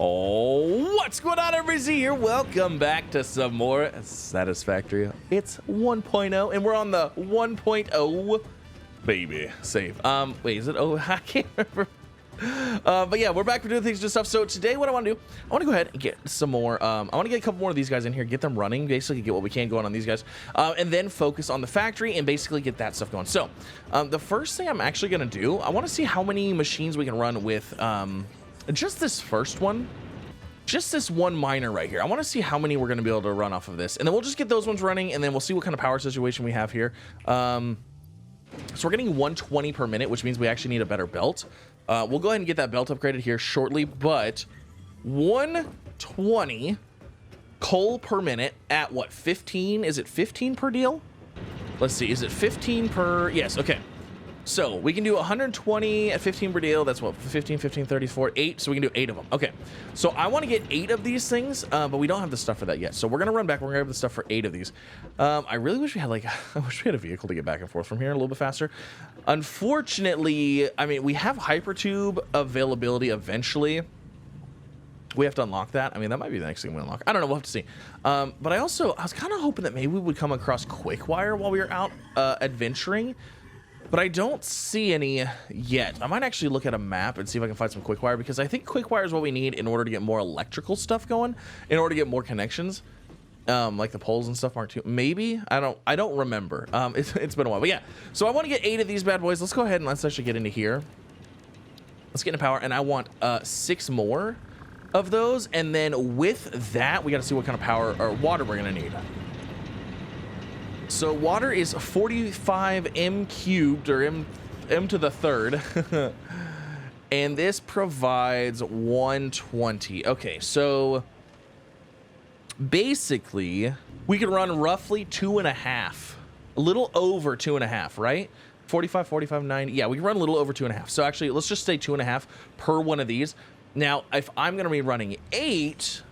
Oh, what's going on, everybody? Here, welcome back to some more Satisfactory. It's 1.0, and we're on the 1.0 baby save. Wait, is it? Oh, I can't remember. But yeah, we're back for doing things and stuff. So today, what I want to do, I want to go ahead and get some more. I want to get a couple more of these guys in here, get them running, basically get what we can going on these guys, and then focus on the factory and basically get that stuff going. So, the first thing I'm actually gonna do, I want to see how many machines we can run with. Just this first one, just this one miner right here. I want to see how many we're going to be able to run off of this, and then we'll just get those ones running, and then we'll see what kind of power situation we have here. So we're getting 120 per minute, which means we actually need a better belt. We'll go ahead and get that belt upgraded here shortly, but 120 coal per minute at what, 15? Is it 15 per deal? Let's see, is it 15 per? Yes, okay. So we can do 120 at 15 per deal. That's what, 15, 15, 34, 8. So we can do 8 of them. Okay. So I want to get 8 of these things, but we don't have the stuff for that yet. So we're going to run back. We're going to have the stuff for 8 of these. I really wish we had I wish we had a vehicle to get back and forth from here a little bit faster. Unfortunately, I mean, we have hypertube availability eventually. We have to unlock that. I mean, that might be the next thing we unlock. I don't know. We'll have to see. But I was kind of hoping that maybe we would come across quick wire while we were out adventuring. But I don't see any yet. I might actually look at a map and see if I can find some quick wire, because I think quick wire is what we need in order to get more electrical stuff going, in order to get more connections, like the poles and stuff. Mark II, maybe. I don't remember. It's been a while, but yeah. So I want to get 8 of these bad boys. Let's go ahead and let's actually get into here. Let's get into power, and I want 6 more of those, and then with that, we got to see what kind of power or water we're gonna need. So water is 45 m cubed, or m to the third. And this provides 120. Okay, so basically we could run roughly 2.5, a little over 2.5, right? 45, 45, 90. Yeah, we can run a little over 2.5. So actually, let's just say 2.5 per one of these. Now, if I'm going to be running 8,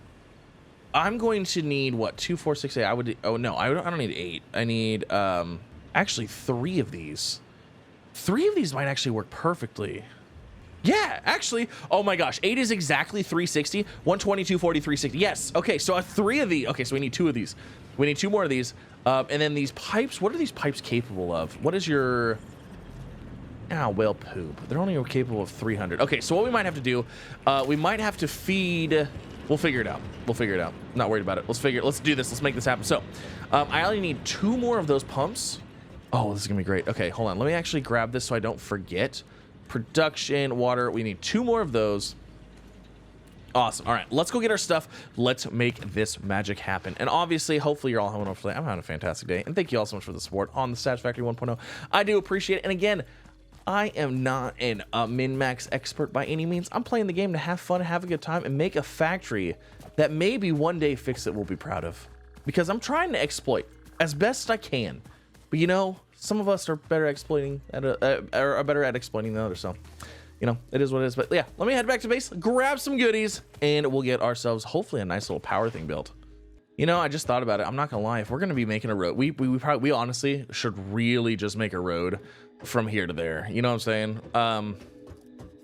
I'm going to need what, 2, 4, 6, 8. I would. Oh no, I don't need 8. I need actually 3 of these. 3 of these might actually work perfectly. Yeah, actually. Oh my gosh, 8 is exactly 360. 120, 240, 360. Yes. Okay, so 3 of these. Okay, so we need 2 of these. We need 2 more of these. And then these pipes. What are these pipes capable of? What is your? Ah, whale poop. They're only capable of 300. Okay, so what we might have to do, we might have to feed. We'll figure it out. We'll figure it out. Not worried about it. Let's do this. Let's make this happen. So, I only need 2 more of those pumps. Oh, this is gonna be great. Okay, hold on. Let me actually grab this so I don't forget. Production, water. We need 2 more of those. Awesome. All right, let's go get our stuff. Let's make this magic happen. And obviously, hopefully you're all having a wonderful day. I'm having a fantastic day. And thank you all so much for the support on the Satisfactory 1.0. I do appreciate it. And again, I am not a min-max expert by any means. I'm playing the game to have fun, have a good time, and make a factory that maybe one day Fix It will be proud of. Because I'm trying to exploit as best I can. But you know, some of us are better exploiting are better at exploiting than others. So, you know, it is what it is. But yeah, let me head back to base, grab some goodies, and we'll get ourselves hopefully a nice little power thing built. You know, I just thought about it. I'm not gonna lie. If we're gonna be making a road, we honestly should really just make a road from here to there. You know what I'm saying?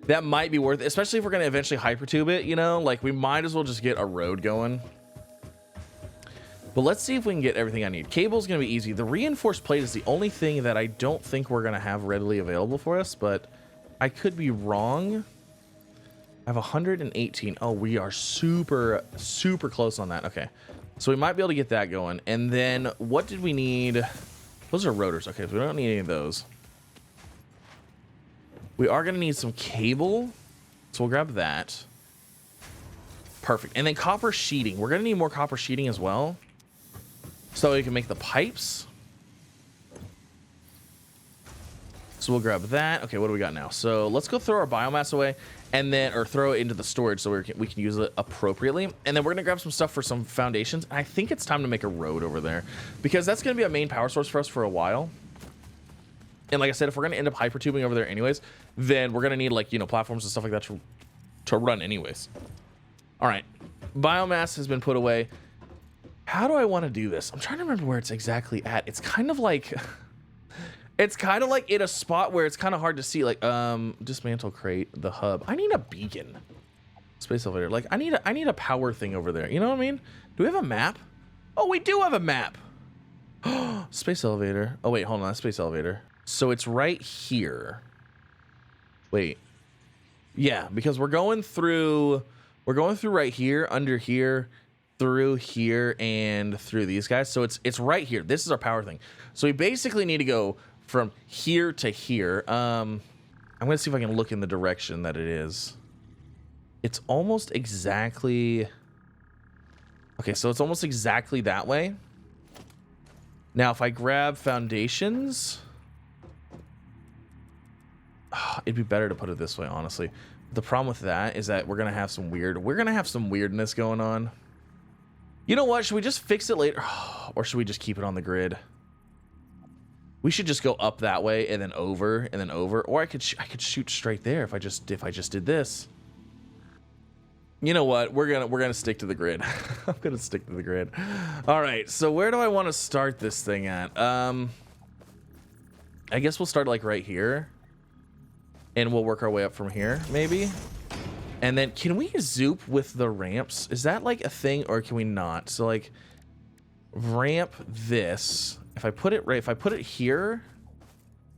That might be worth it, especially if we're gonna eventually hypertube it. You know, like we might as well just get a road going. But let's see if we can get everything I need. Cable's gonna be easy. The reinforced plate is the only thing that I don't think we're gonna have readily available for us, but I could be wrong. I have 118. Oh, we are super close on that. Okay, so we might be able to get that going. And then what did we need? Those are rotors. Okay, so we don't need any of those. We are going to need some cable, so we'll grab that. Perfect. And then copper sheeting. We're going to need more copper sheeting as well, so we can make the pipes. So we'll grab that. Okay, what do we got now? So let's go throw our biomass away, and then, or throw it into the storage so we can use it appropriately. And then we're going to grab some stuff for some foundations. I think it's time to make a road over there, because that's going to be a main power source for us for a while. And like I said, if we're going to end up hypertubing over there anyways, then we're going to need, like, you know, platforms and stuff like that to run anyways. All right. Biomass has been put away. How do I want to do this? I'm trying to remember where it's exactly at. It's kind of like It's kind of like in a spot where it's kind of hard to see, like, dismantle crate, the hub. I need a beacon. Space elevator. Like, I need a power thing over there. You know what I mean? Do we have a map? Oh, we do have a map. Space elevator. Oh, wait, hold on. That's space elevator. So it's right here. Wait. Yeah, because we're going through right here, under here, through here, and through these guys. So it's right here. This is our power thing. So we basically need to go from here to here. I'm going to see if I can look in the direction that it is. It's almost exactly... Okay, so it's almost exactly that way. Now, if I grab foundations... it'd be better to put it this way, honestly. The problem with that is that we're going to have some weirdness going on. You know what? Should we just fix it later? Or should we just keep it on the grid? We should just go up that way and then over and then over. Or I could shoot straight there if I just did this. You know what? We're gonna stick to the grid. I'm gonna stick to the grid. All right. So where do I want to start this thing at? I guess we'll start like right here, and we'll work our way up from here, maybe. And then can we zoop with the ramps? Is that like a thing, or can we not? So like ramp this. If I put it here,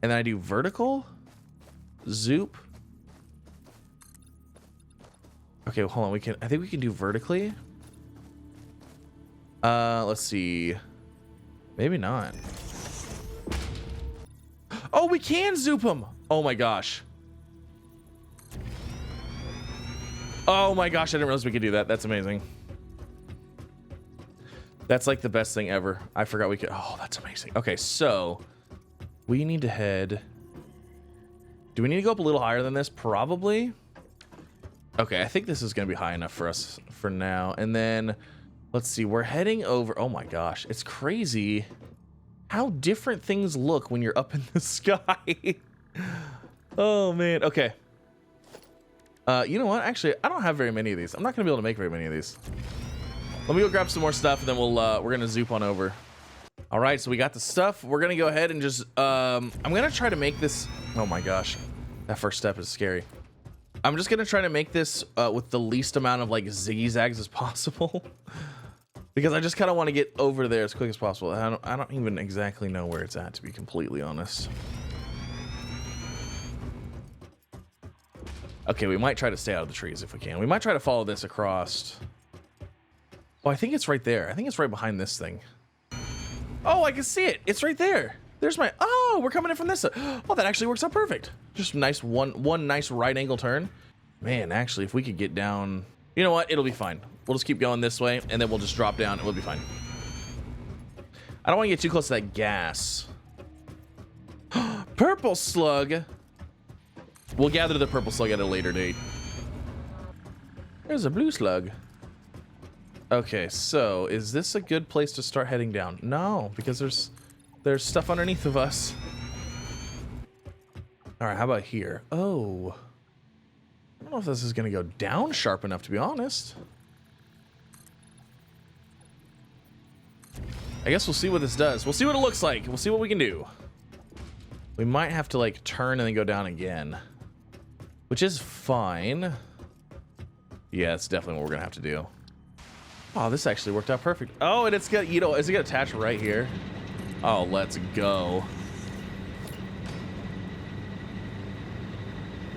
and then I do vertical, zoop. Okay, well, hold on. I think we can do vertically. Let's see. Maybe not. Oh, we can zoop them. Oh my gosh. Oh my gosh, I didn't realize we could do that. That's amazing. That's like the best thing ever. I forgot we could. Oh, that's amazing. Okay, so we need to head. Do we need to go up a little higher than this? Probably. Okay, I think this is going to be high enough for us for now. And then, let's see, we're heading over. Oh my gosh, it's crazy how different things look when you're up in the sky. Oh man, okay. You know what? Actually, I don't have very many of these. I'm not going to be able to make very many of these. Let me go grab some more stuff, and then we're going to zoop on over. All right, so we got the stuff. We're going to go ahead and just, I'm going to try to make this. Oh my gosh, that first step is scary. I'm just going to try to make this with the least amount of like zigzags as possible. Because I just kind of want to get over there as quick as possible. I don't even exactly know where it's at, to be completely honest. Okay, we might try to stay out of the trees if we can. We might try to follow this across. Oh, I think it's right there. I think it's right behind this thing. Oh, I can see it. It's right there. There's my... Oh, we're coming in from this side. Oh, that actually works out perfect. Just nice one nice right angle turn. Man, actually, if we could get down... You know what? It'll be fine. We'll just keep going this way, and then we'll just drop down, and we'll be fine. I don't want to get too close to that gas. Purple slug. We'll gather the purple slug at a later date. There's a blue slug. Okay, so is this a good place to start heading down? No, because there's stuff underneath of us. All right, how about here? Oh, I don't know if this is going to go down sharp enough, to be honest. I guess we'll see what this does. We'll see what it looks like. We'll see what we can do. We might have to like turn and then go down again, which is fine. Yeah, it's definitely what we're gonna have to do. Oh, this actually worked out perfect. Oh, and it's got, you know, is it gonna attach right here? Oh, let's go.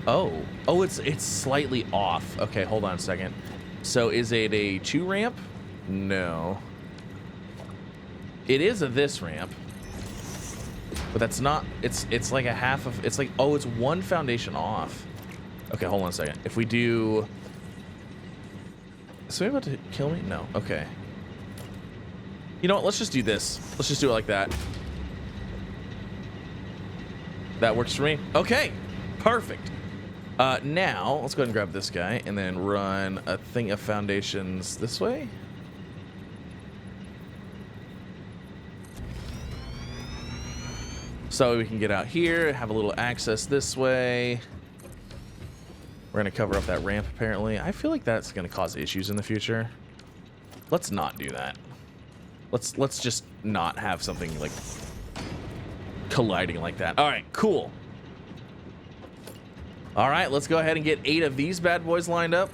Oh, it's slightly off. Okay, hold on a second. So is it a 2 ramp? No. It is a this ramp. But that's not, it's like a half of, it's like, oh, it's 1 foundation off. Okay, hold on a second. If we do, is somebody about to kill me? No, okay. You know what, let's just do this. Let's just do it like that. That works for me. Okay, perfect. Now, let's go ahead and grab this guy and then run a thing of foundations this way. So we can get out here, have a little access this way. We're gonna cover up that ramp apparently. I feel like that's gonna cause issues in the future. Let's not do that. Let's just not have something like colliding like that. All right, cool. All right, let's go ahead and get 8 of these bad boys lined up.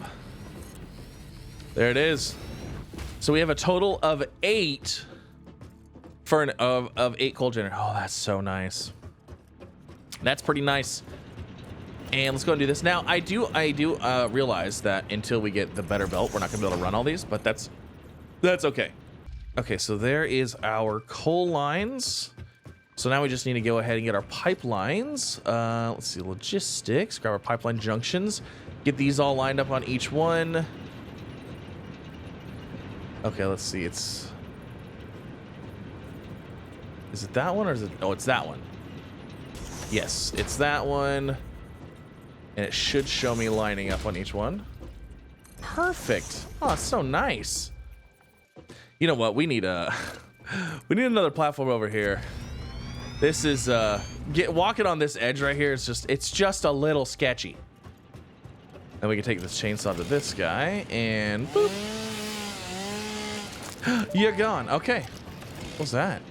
There it is. So we have a total of 8 for an of 8 coal generators. Oh, that's so nice. That's pretty nice. And let's go and do this. Now, I do realize that until we get the better belt, we're not gonna be able to run all these, but that's okay. Okay, so there is our coal lines. So now we just need to go ahead and get our pipelines. Let's see, logistics, grab our pipeline junctions, get these all lined up on each one. Okay, let's see, is it that one or is it, oh, it's that one. Yes, it's that one. And it should show me lining up on each one. Perfect. Oh, it's so nice. You know what? We need another platform over here. This is walking on this edge right here. It's just a little sketchy. And we can take this chainsaw to this guy and boop. You're gone. Okay. What's that?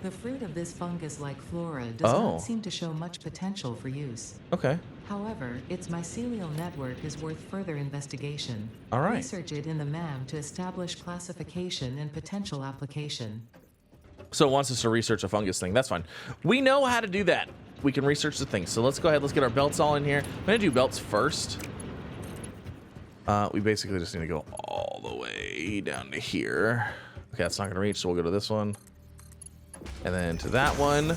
The fruit of this fungus-like flora does not seem to show much potential for use. Okay. However, its mycelial network is worth further investigation. All right. Research it in the MAM to establish classification and potential application. So it wants us to research a fungus thing. That's fine. We know how to do that. We can research the thing. So let's go ahead. Let's get our belts all in here. I'm going to do belts first. We basically just need to go all the way down to here. Okay, that's not going to reach, so we'll go to this one. And then to that one.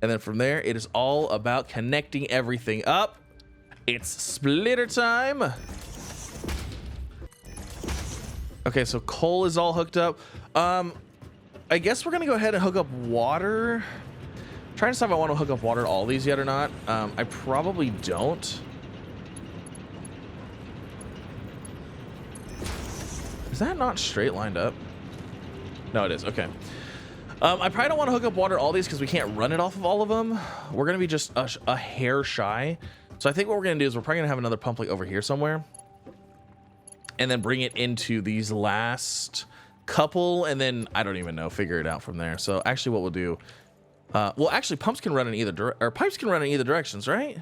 And then from there, it is all about connecting everything up. It's splitter time. Okay, so coal is all hooked up. I guess we're going to go ahead and hook up water. I'm trying to decide if I want to hook up water to all these yet or not. I probably don't. Is that not straight lined up? No, it is. Okay. I probably don't want to hook up water to all these because we can't run it off of all of them. We're going to be just a hair shy. So I think what we're going to do is we're probably going to have another pump like over here somewhere. And then bring it into these last couple. And then, I don't even know, figure it out from there. So actually what we'll do... well, actually, pumps can run in either pipes can run in either directions, right?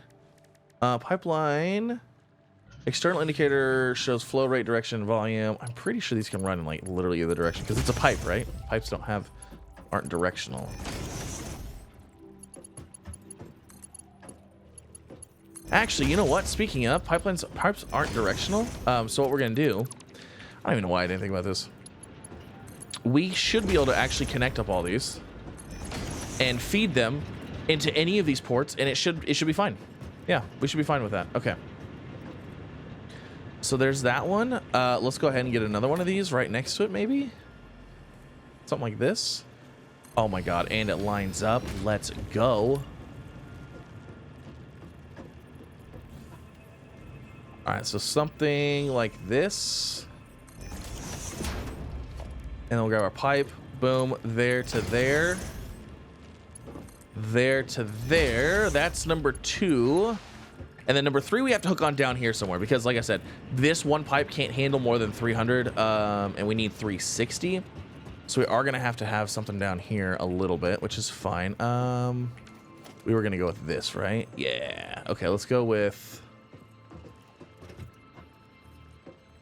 Pipeline... External indicator shows flow rate, direction, volume. I'm pretty sure these can run in like literally either direction because it's a pipe, right? Pipes aren't directional. Actually, you know what? Speaking of, pipes aren't directional. So what we're gonna do, I don't even know why I didn't think about this. We should be able to actually connect up all these and feed them into any of these ports, and it should be fine. Yeah, we should be fine with that. Okay. So there's that one. Let's go ahead and get another one of these right next to it, maybe? Something like this. Oh my god, and it lines up. Let's go. Alright, so something like this. And then we'll grab our pipe. Boom, there to there. There to there. That's number 2. And then number 3, we have to hook on down here somewhere because, like I said, this one pipe can't handle more than 300, and we need 360. So we are going to have something down here a little bit, which is fine. We were going to go with this, right? Yeah. Okay, let's go with...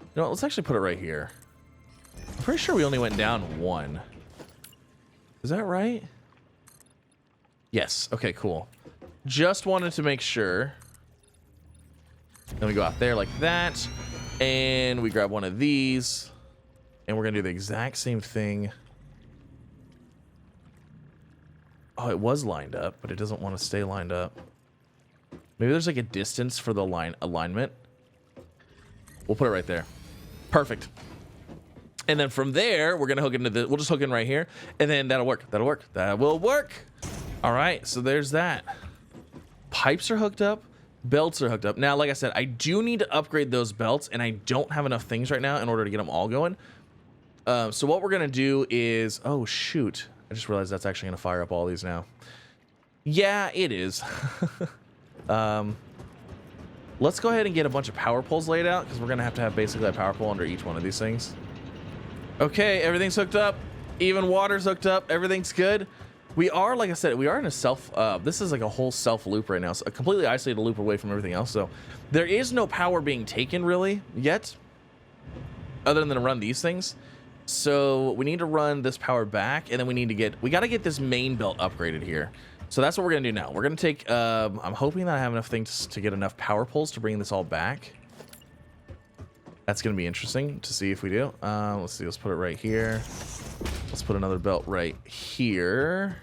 You know what? Let's actually put it right here. I'm pretty sure we only went down 1. Is that right? Yes. Okay, cool. Just wanted to make sure... Then we go out there like that, and we grab one of these, and we're gonna do the exact same thing. Oh, it was lined up, but it doesn't want to stay lined up. Maybe there's like a distance for the line alignment. We'll put it right there. Perfect. And then from there, we're gonna hook into the. We'll just hook in right here, and then that'll work. That'll work. That will work. All right. So there's that. Pipes are hooked up. Belts are hooked up. Now, like I said, I do need to upgrade those belts, and I don't have enough things right now in order to get them all going. So what we're going to do is... Oh, shoot. I just realized that's actually going to fire up all these now. Yeah, it is. Let's go ahead and get a bunch of power poles laid out, because we're going to have basically a power pole under each one of these things. Okay, everything's hooked up. Even water's hooked up. Everything's good. We are, like I said, we are in a self, this is like a whole self loop right now. So a completely isolated loop away from everything else. So there is no power being taken really yet. other than to run these things. So we need to run this power back, and then we got to get this main belt upgraded here. So that's what we're gonna do now. We're gonna take, I'm hoping that I have enough things to get enough power poles to bring this all back. That's gonna be interesting to see if we do. Let's see, let's put it right here. Let's put another belt right here.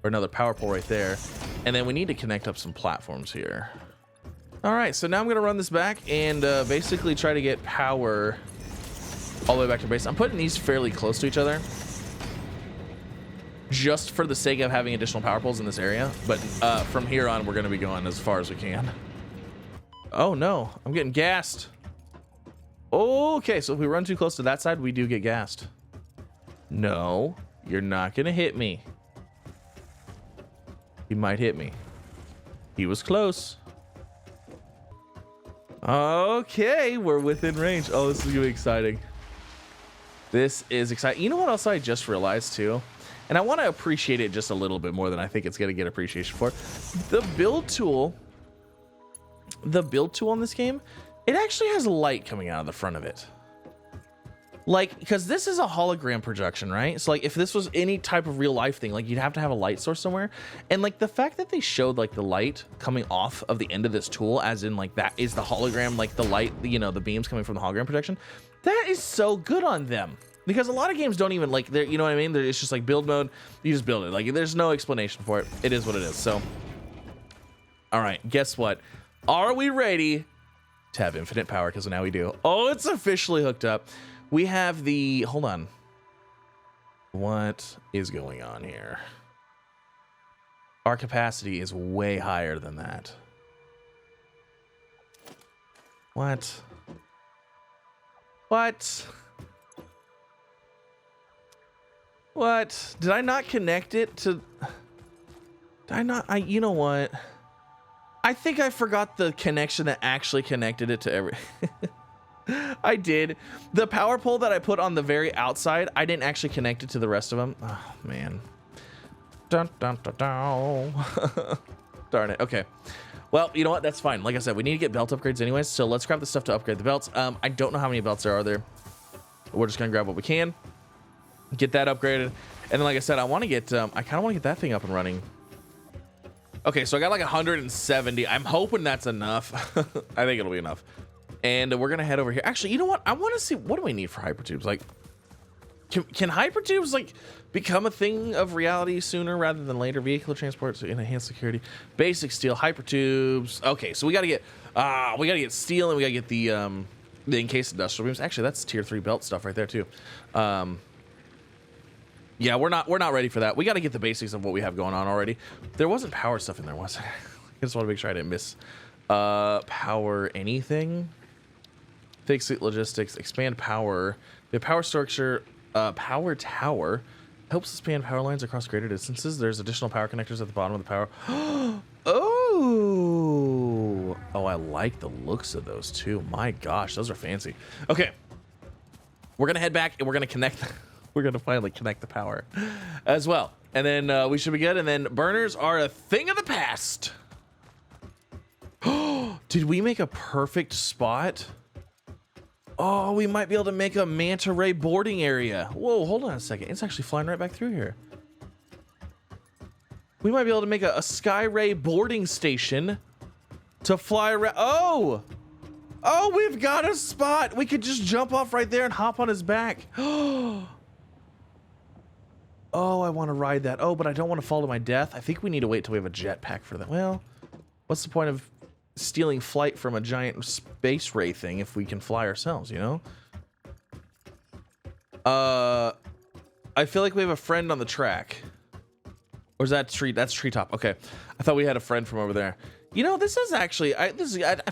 Or another power pole right there. And then we need to connect up some platforms here. All right, so now I'm gonna run this back and basically try to get power all the way back to base. I'm putting these fairly close to each other, just for the sake of having additional power poles in this area. But from here on, we're gonna be going as far as we can. Oh no, I'm getting gassed. Okay, so if we run too close to that side, we do get gassed. No, you're not gonna hit me. He might hit me. He was close. Okay, we're within range. Oh, this is gonna be exciting. This is exciting. You know what else I just realized too? And I want to appreciate it just a little bit more than I think it's going to get appreciation for. The build tool in this game, it actually has light coming out of the front of it. Like, because this is a hologram projection, right? So like if this was any type of real life thing, like you'd have to have a light source somewhere. And like the fact that they showed like the light coming off of the end of this tool, as in like that is the hologram, like the light, you know, the beams coming from the hologram projection, that is so good on them. Because a lot of games don't even like, they're, you know what I mean? It's just like build mode, you just build it. Like there's no explanation for it. It is what it is. So, all right, guess what? Are we ready to have infinite power? Because now we do. Oh, it's officially hooked up. We have the, hold on. What is going on here? Our capacity is way higher than that. What? What? What? Did I not connect it to... Did I not... you know what? I think I forgot the connection that actually connected it to every... I did. The power pole that I put on the very outside, I didn't actually connect it to the rest of them. Oh, man. Dun, dun, dun, dun. Darn it. Okay. Well, you know what? That's fine. Like I said, we need to get belt upgrades anyways, so let's grab the stuff to upgrade the belts. I don't know how many belts there are there. We're just going to grab what we can. Get that upgraded. And then, like I said, I want to get... I kind of want to get that thing up and running. Okay, so I got like 170. I'm hoping that's enough. I think it'll be enough. And we're gonna head over here. Actually, you know what? I want to see, what do we need for hypertubes? Like, can hypertubes like become a thing of reality sooner rather than later? Vehicular transport, so enhanced security, basic steel, hypertubes. Okay, so we gotta get steel, and we gotta get the encased industrial beams. Actually, that's tier 3 belt stuff right there too. Yeah, we're not ready for that. We got to get the basics of what we have going on already. There wasn't power stuff in there, was there? I just want to make sure I didn't miss power anything. Fix it, logistics, expand power. The power structure, power tower helps expand power lines across greater distances. There's additional power connectors at the bottom of the power. Oh, I like the looks of those too. My gosh, those are fancy. Okay, we're gonna head back and we're gonna connect. We're gonna finally connect the power as well, and then we should be good. And then burners are a thing of the past. Did we make a perfect spot? Oh, we might be able to make a manta ray boarding area. Whoa, hold on a second. It's actually flying right back through here. We might be able to make a sky ray boarding station to fly around. Oh, we've got a spot. We could just jump off right there and hop on his back. Oh, I want to ride that. Oh, but I don't want to fall to my death. I think we need to wait till we have a jetpack for that. Well, what's the point of stealing flight from a giant space ray thing if we can fly ourselves, you know? I feel like we have a friend on the track. Or is that tree? That's treetop. Okay. I thought we had a friend from over there. You know, this is actually, I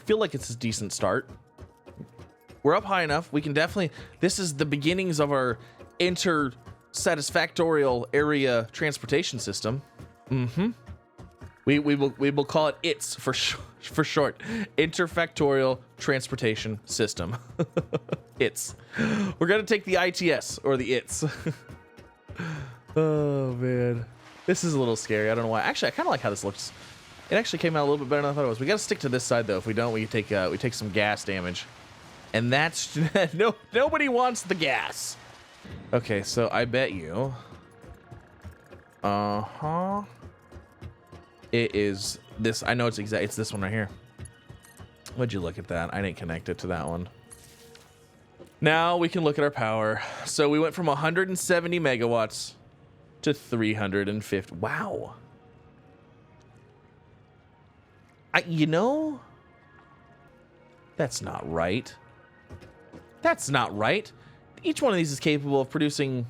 feel like it's a decent start. We're up high enough. We can definitely, this is the beginnings of our satisfactorial area transportation system. Mm-hmm. We will call it ITS for short. Interfactorial Transportation System. ITS. We're gonna take the ITS or the ITS. Oh man, this is a little scary. I don't know why. Actually, I kind of like how this looks. It actually came out a little bit better than I thought it was. We gotta stick to this side though. If we don't, we take some gas damage. And that's nobody wants the gas. Okay, so I bet you. It is this. I know it's exact. It's this one right here. Would you look at that? I didn't connect it to that one. Now we can look at our power. So we went from 170 megawatts to 350. Wow. You know, that's not right. That's not right. Each one of these is capable of producing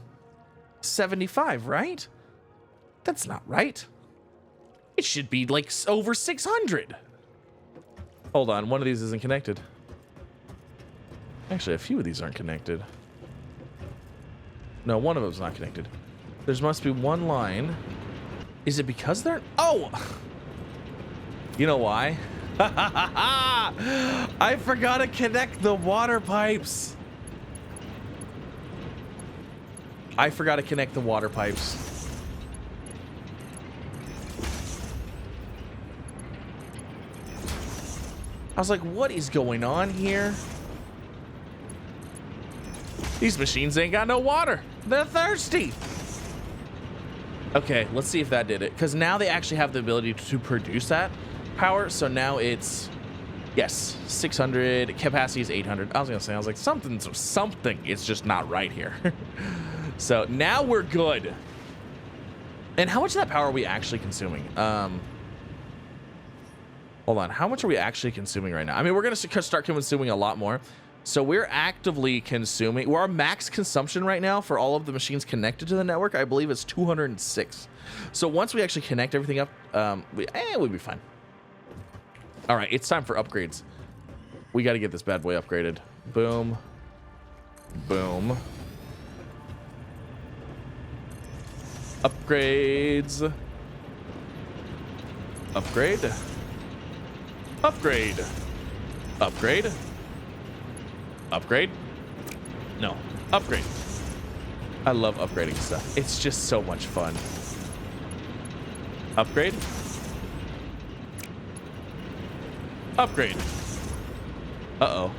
75, right? That's not right. It should be like over 600. Hold on, one of these isn't connected. Actually, a few of these aren't connected. No, one of them's not connected. There must be one line. Is it because they're... Oh! You know why? I forgot to connect the water pipes. I forgot to connect the water pipes. I was like, what is going on here? These machines ain't got no water. They're thirsty. Okay, let's see if that did it. Because now they actually have the ability to produce that power. So now it's, yes, 600. Capacity is 800. I was going to say, I was like, something is just not right here. So now we're good. And how much of that power are we actually consuming? Hold on. How much are we actually consuming right now? I mean, we're going to start consuming a lot more. So we're actively consuming. Our max consumption right now for all of the machines connected to the network, I believe, is 206. So once we actually connect everything up, we'll be fine. All right, it's time for upgrades. We got to get this bad boy upgraded. Boom. Boom. Upgrades. Upgrade. Upgrade. Upgrade. Upgrade? No. Upgrade. I love upgrading stuff. It's just so much fun. Upgrade. Upgrade. Uh-oh.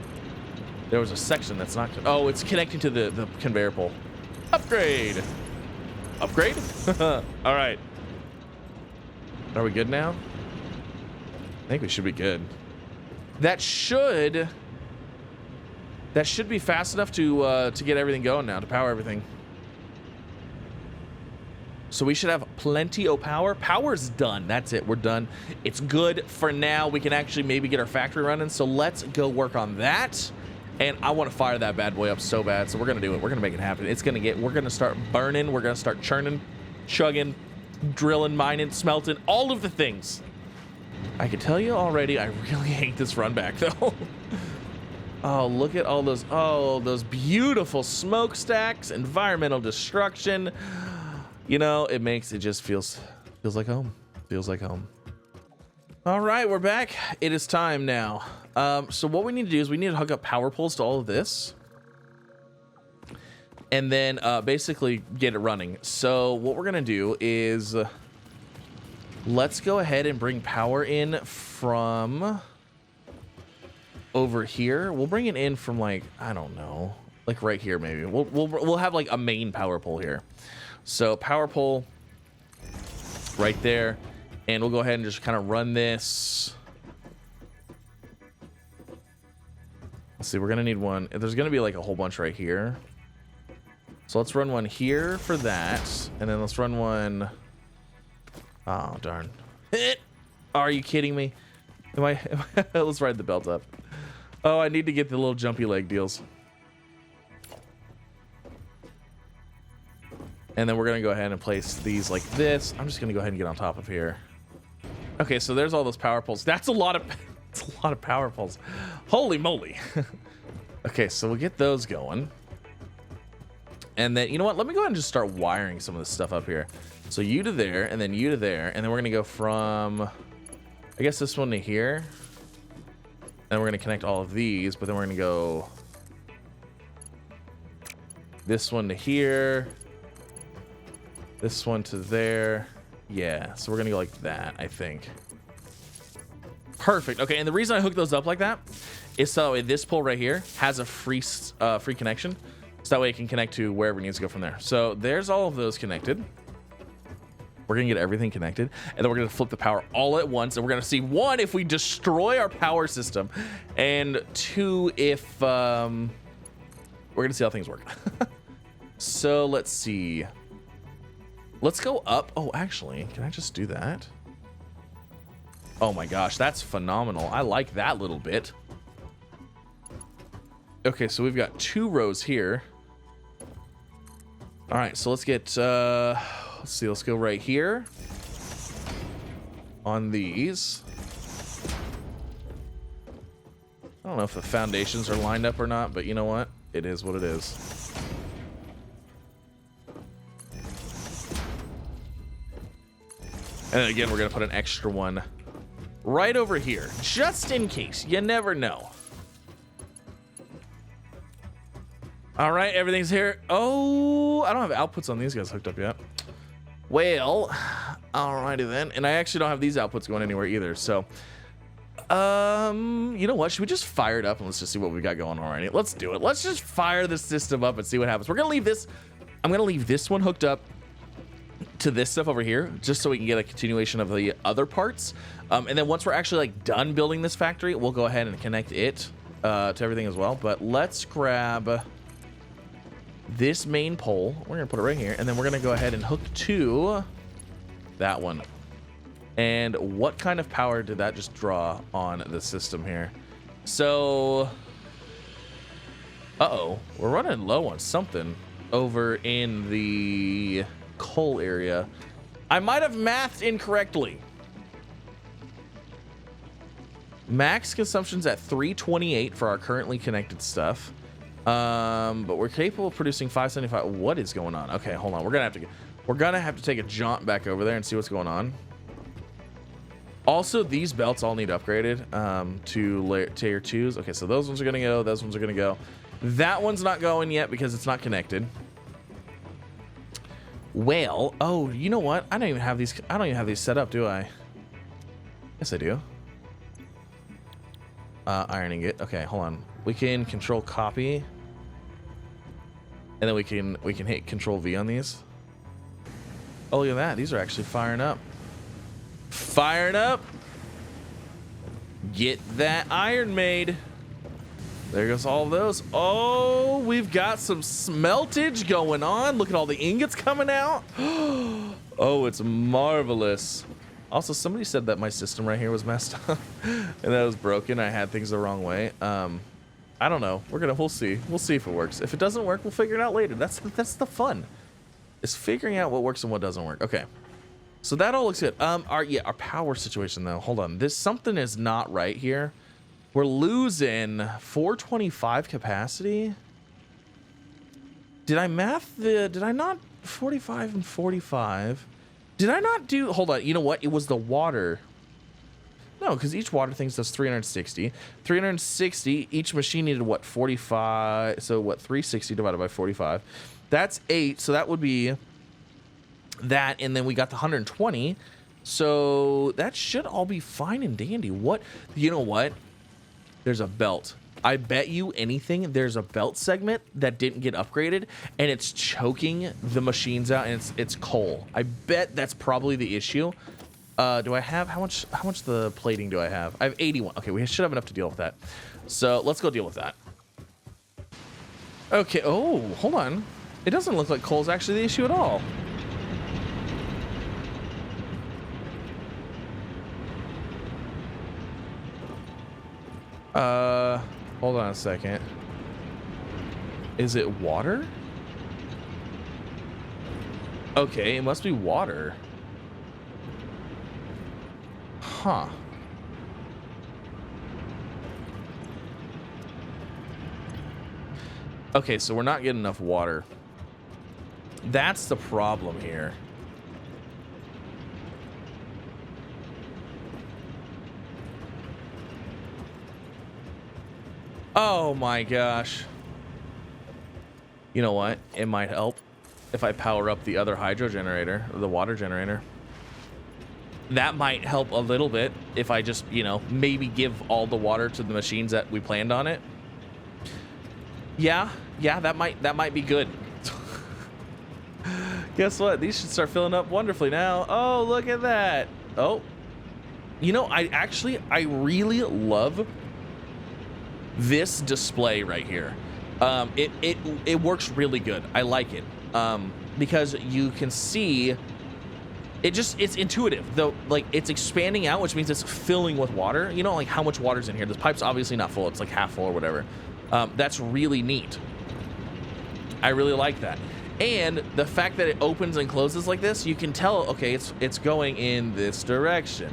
There was a section that's not... Oh, it's connecting to the conveyor pole. Upgrade. Upgrade? All right. Are we good now? I think we should be good. That should be fast enough to get everything going now, to power everything. So we should have plenty of power. Power's done. That's it. We're done. It's good for now. We can actually maybe get our factory running. So let's go work on that. And I want to fire that bad boy up so bad. So we're going to do it. We're going to make it happen. We're going to start burning. We're going to start churning, chugging, drilling, mining, smelting, all of the things. I can tell you already, I really hate this run back though. Oh, look at all those, those beautiful smokestacks, environmental destruction. You know, it just feels like home. Feels like home. All right, we're back. It is time now. So what we need to do is we need to hook up power poles to all of this. And then basically get it running. So what we're going to do is let's go ahead and bring power in from over here. We'll bring it in from like, I don't know, like right here maybe. We'll have like a main power pole here. So power pole right there. And we'll go ahead and just kind of run this. Let's see, we're going to need one. There's going to be like a whole bunch right here. So let's run one here for that. And then let's run one. Oh, darn. Are you kidding me? Let's ride the belt up. Oh, I need to get the little jumpy leg deals. And then we're going to go ahead and place these like this. I'm just going to go ahead and get on top of here. Okay, so there's all those power poles. That's a lot of power poles. Holy moly. Okay, so we'll get those going. And then, you know what? Let me go ahead and just start wiring some of this stuff up here. So you to there, and then you to there. And then we're going to go from, I guess, this one to here. And we're going to connect all of these, but then we're going to go this one to here. This one to there. Yeah, so we're going to go like that, I think. Perfect. Okay, and the reason I hook those up like that is so this pole right here has a free connection, so that way it can connect to wherever it needs to go from there. So there's all of those connected. We're gonna get everything connected, and then we're gonna flip the power all at once, and we're gonna see, one, if we destroy our power system, and two, if we're gonna see how things work. So let's see. Let's go up. Oh, actually, can I just do that? Oh my gosh, that's phenomenal. I like that little bit. Okay, so we've got 2 rows here. All right, so let's get, let's see, let's go right here on these. I don't know if the foundations are lined up or not, but you know what? It is what it is. And then again, we're gonna put an extra one right over here, just in case. You never know. All right, everything's here. Oh, I don't have outputs on these guys hooked up yet. Well, alrighty then. And I actually don't have these outputs going anywhere either. So, you know what? Should we just fire it up and let's just see what we got going on already? Let's do it. Let's just fire the system up and see what happens. We're gonna leave this. I'm gonna leave this one hooked up to this stuff over here, just so we can get a continuation of the other parts. And then once we're actually like done building this factory, we'll go ahead and connect it to everything as well. But let's grab this main pole. We're gonna put it right here, and then we're gonna go ahead and hook to that one. And what kind of power did that just draw on the system here? So, we're running low on something over in the coal area. I might have mathed incorrectly. Max consumption's at 328 for our currently connected stuff. But we're capable of producing 575. What is going on? Okay, hold on. We're gonna have to take a jaunt back over there and see what's going on. Also, these belts all need upgraded to tier 2s. Okay, so those ones are gonna go. Those ones are gonna go. That one's not going yet because it's not connected. Well, oh, you know what? I don't even have these set up, do I? Yes, I do. Ironing it. Okay, hold on. We can control copy, and then we can hit control V on these. Oh, look at that. These are actually firing up. Firing up. Get that iron made. There goes all of those. Oh, we've got some smeltage going on. Look at all the ingots coming out. Oh, it's marvelous. Also, somebody said that my system right here was messed up and that it was broken. I had things the wrong way. I don't know. We'll see. We'll see if it works. If it doesn't work, we'll figure it out later. That's the fun. Is figuring out what works and what doesn't work. Okay. So that all looks good. Our power situation though. Hold on. Something is not right here. We're losing 425 capacity. Did I not 45 and 45? Did I not do, hold on, you know what? It was the water. No, because each water thing does 360. 360, each machine needed what, 45? So what, 360 divided by 45? That's 8, so that would be that, and then we got the 120. So that should all be fine and dandy. What, you know what? There's a belt. I bet you anything there's a belt segment that didn't get upgraded and it's choking the machines out, and it's coal. I bet that's probably the issue. Do I have how much the plating do I have? I have 81. Okay, we should have enough to deal with that. So let's go deal with that. Okay, oh, hold on. It doesn't look like coal's actually the issue at all. Hold on a second. Is it water? Okay, it must be water. Huh. Okay, so we're not getting enough water. That's the problem here. Oh my gosh. You know what? It might help if I power up the other hydro generator, or the water generator. that might help a little bit if I just, you know, maybe give all the water to the machines that we planned on it. Yeah, that might be good. Guess what? These should start filling up wonderfully now. Oh, look at that. Oh, you know, I really love this display right here. It works really good. I like it because you can see it's intuitive though. Like, it's expanding out, which means it's filling with water. You know, like how much water's in here. This pipe's obviously not full. It's like half full or whatever. That's really neat. I really like that. And the fact that it opens and closes like this, you can tell, okay, it's going in this direction.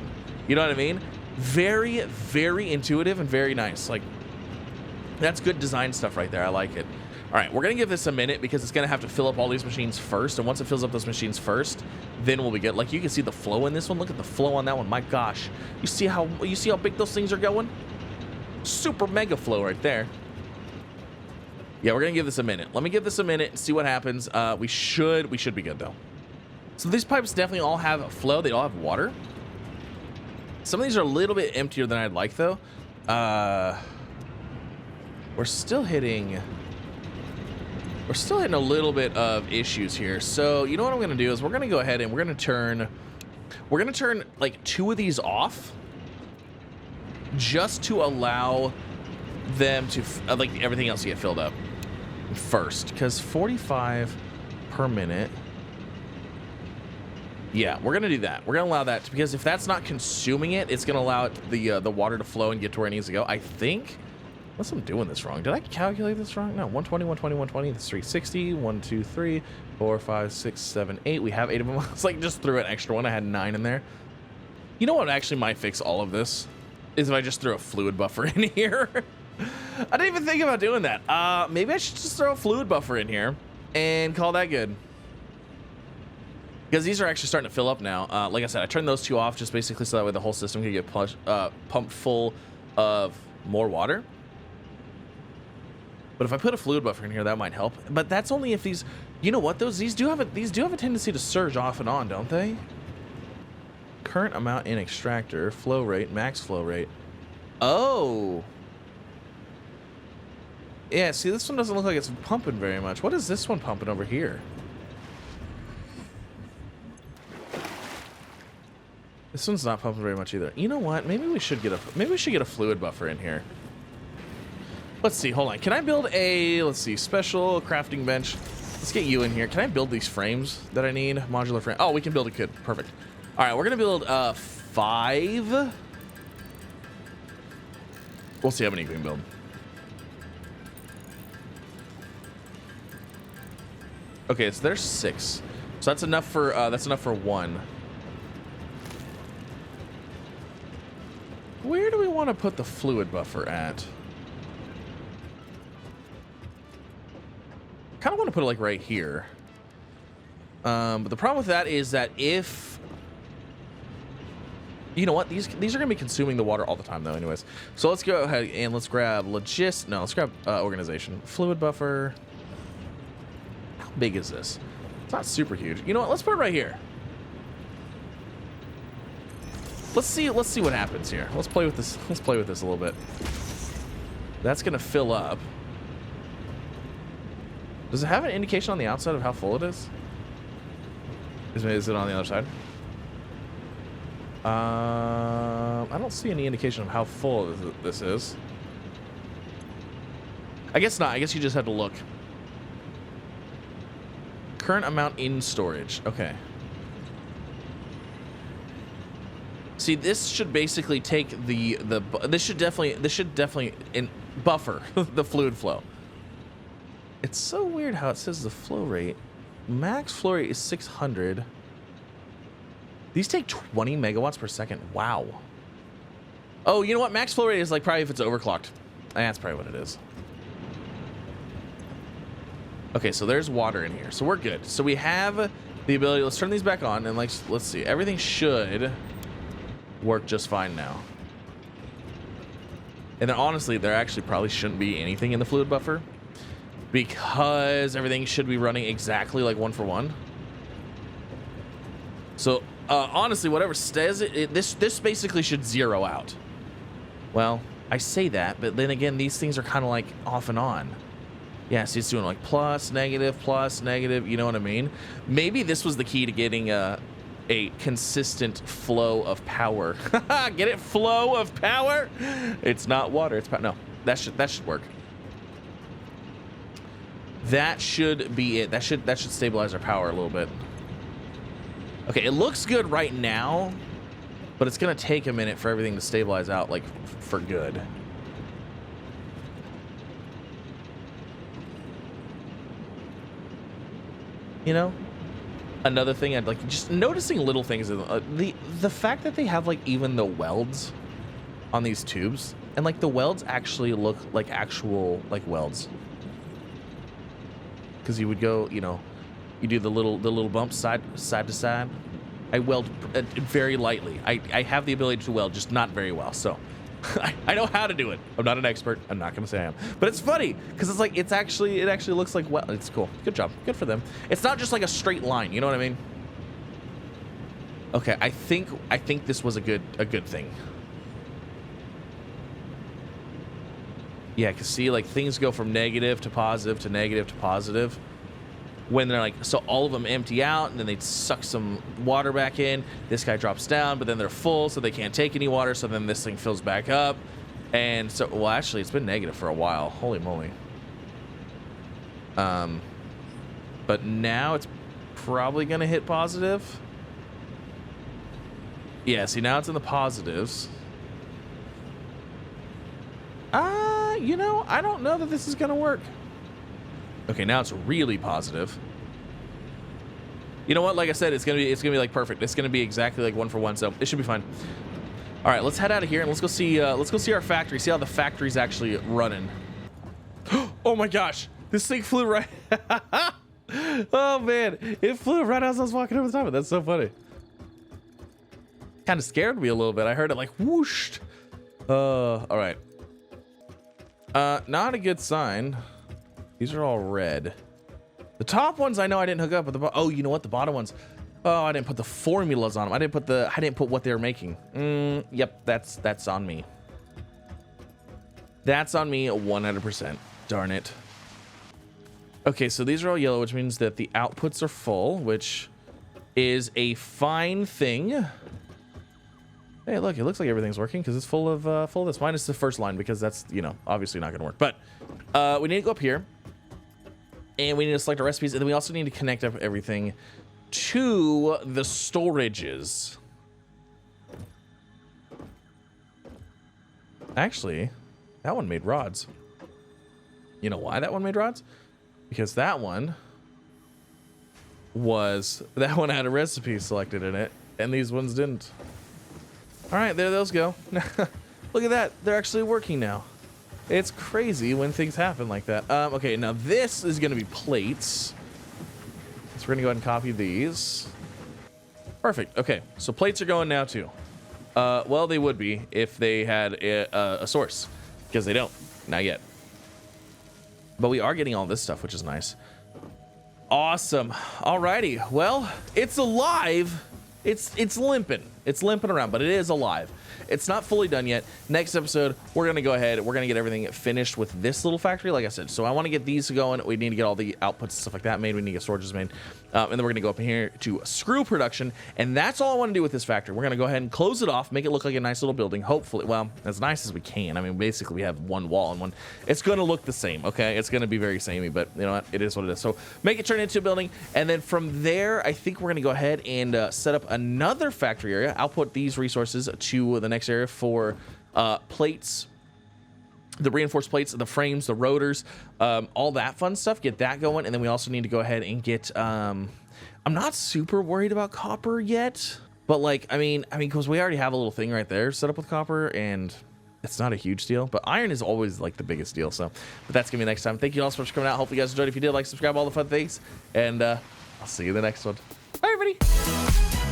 You know what I mean? Very, very intuitive and very nice. Like, that's good design stuff right there. I like it. All right, we're going to give this a minute because it's going to have to fill up all these machines first. And once it fills up those machines first, then we'll be good. Like, you can see the flow in this one. Look at the flow on that one. My gosh. You see how big those things are going? Super mega flow right there. Yeah, we're going to give this a minute. Let me give this a minute and see what happens. We should be good, though. So these pipes definitely all have flow. They all have water. Some of these are a little bit emptier than I'd like, though. We're still hitting a little bit of issues here. So you know what I'm going to do is we're going to go ahead and we're going to turn like 2 of these off just to allow them to like everything else to get filled up first, because 45 per minute. Yeah, we're gonna do that. We're gonna allow that because if that's not consuming it, it's gonna allow it, the water to flow and get to where it needs to go. I think, unless I'm doing this wrong. Did I calculate this wrong? No, 120, 120, 120. That's 360. 1, 2, 3, 4, 5, 6, 7, 8. We have 8 of them. It's like just threw an extra one. I had 9 in there. You know what actually might fix all of this is if I just throw a fluid buffer in here. I didn't even think about doing that. Maybe I should just throw a fluid buffer in here and call that good. Because these are actually starting to fill up now. Like I said, I turned those 2 off just basically so that way the whole system can get pumped full of more water. But if I put a fluid buffer in here, that might help. But that's only if these, you know what, these do have a tendency to surge off and on, don't they? Current amount in extractor, flow rate, max flow rate. Oh. Yeah, see, this one doesn't look like it's pumping very much. What is this one pumping over here? This one's not pumping very much either. You know what? Maybe we should get a fluid buffer in here. Let's see. Hold on. Can I build a, let's see, special crafting bench? Let's get you in here. Can I build these frames that I need? Modular frame. Oh, we can build it. Good. Perfect. All right, we're gonna build 5. We'll see how many we can build. Okay, so there's 6. So that's enough for 1. Where do we want to put the fluid buffer at? Kind of want to put it like right here. But the problem with that is that if, you know what, these are gonna be consuming the water all the time though anyways. So let's go ahead and let's grab let's grab organization. Fluid buffer. How big is this? It's not super huge. You know what, let's put it right here. Let's see what happens here. Let's play with this a little bit. That's gonna fill up. Does it have an indication on the outside of how full it is? Is it on the other side? I don't see any indication of how full this is. I guess not. I guess you just have to look. Current amount in storage. Okay. See, this should basically take this should definitely buffer the fluid flow. It's so weird how it says the flow rate. Max flow rate is 600. These take 20 megawatts per second. Wow. Oh, you know what? Max flow rate is like probably if it's overclocked. That's probably what it is. Okay, so there's water in here. So we're good. So we have the ability. Let's turn these back on and let's see. Everything should work just fine now. And then honestly, there actually probably shouldn't be anything in the fluid buffer because everything should be running exactly like 1 for 1. So Honestly, whatever stays, this basically should zero out. Well, I say that, but then again, these things are kind of like off and on. Yeah, so it's doing like plus, negative, you know what I mean? Maybe this was the key to getting a consistent flow of power. Get it? Flow of power? It's not water, it's power. No, that should work. That should be it. That should stabilize our power a little bit. Okay, it looks good right now, but it's gonna take a minute for everything to stabilize out, like, for good. You know, another thing I'd like, just noticing little things. The fact that they have like even the welds on these tubes, and like the welds actually look like actual like welds. Because you would go, you know, you do the little bumps side to side. I weld very lightly. I have the ability to weld, just not very well. So I know how to do it. I'm not an expert. I'm not gonna say I am, but it's funny because it's like it actually looks like, well, it's cool. Good job. Good for them. It's not just like a straight line. You know what I mean? Okay, I think this was a good thing. Yeah, because see, like things go from negative to positive to negative to positive. When they're like, so all of them empty out, and then they suck some water back in. This guy drops down, but then they're full, so they can't take any water. So then this thing fills back up, and so, well, actually, it's been negative for a while. Holy moly! But now it's probably gonna hit positive. Yeah, see, now it's in the positives. You know, I don't know that this is gonna work. Okay, now it's really positive. You know what? Like I said, it's gonna be like perfect. It's gonna be exactly like 1 for 1, so it should be fine. All right, let's head out of here and let's go see our factory. See how the factory's actually running. Oh my gosh, this thing flew right. Oh man, it flew right as I was walking over the top of it. That's so funny. Kind of scared me a little bit. I heard it like whooshed. All right. Not a good sign. These are all red. The top ones I know I didn't hook up, but oh, you know what? The bottom ones. Oh, I didn't put the formulas on them. I didn't put what they were making. Yep, that's on me. That's on me 100%. Darn it. Okay, so these are all yellow, which means that the outputs are full, which is a fine thing. Hey, look, it looks like everything's working because it's full of this. Minus the first line because that's, you know, obviously not gonna work. But we need to go up here. And we need to select our recipes, and then we also need to connect up everything to the storages. Actually, that one made rods. You know why that one made rods? Because that one had a recipe selected in it, and these ones didn't. All right, there those go. Look at that. They're actually working now. It's crazy when things happen like that. Okay, now this is going to be plates. So we're going to go ahead and copy these. Perfect. Okay, so plates are going now too. Well, they would be if they had a source, because they don't. Not yet. But we are getting all this stuff, which is nice. Awesome. Alrighty. Well, it's alive. It's limping. It's limping around, but it is alive. It's not fully done yet. Next episode, we're going to go ahead. We're going to get everything finished with this little factory, like I said. So I want to get these going. We need to get all the outputs and stuff like that made. We need to get storages made. And then we're going to go up in here to screw production. And that's all I want to do with this factory. We're going to go ahead and close it off, make it look like a nice little building. Hopefully, well, as nice as we can. I mean, basically, we have one wall and one. It's going to look the same, okay? It's going to be very samey, but you know what? It is what it is. So make it turn into a building. And then from there, I think we're going to go ahead and set up another factory area. Output these resources to the next area for plates, the reinforced plates, the frames, the rotors, all that fun stuff. Get that going, and then we also need to go ahead and get. I'm not super worried about copper yet, but like I mean, because we already have a little thing right there set up with copper, and it's not a huge deal. But iron is always like the biggest deal. So, but that's gonna be next time. Thank you all so much for coming out. Hopefully you guys enjoyed. If you did, like, subscribe, all the fun things, and I'll see you in the next one. Bye, everybody.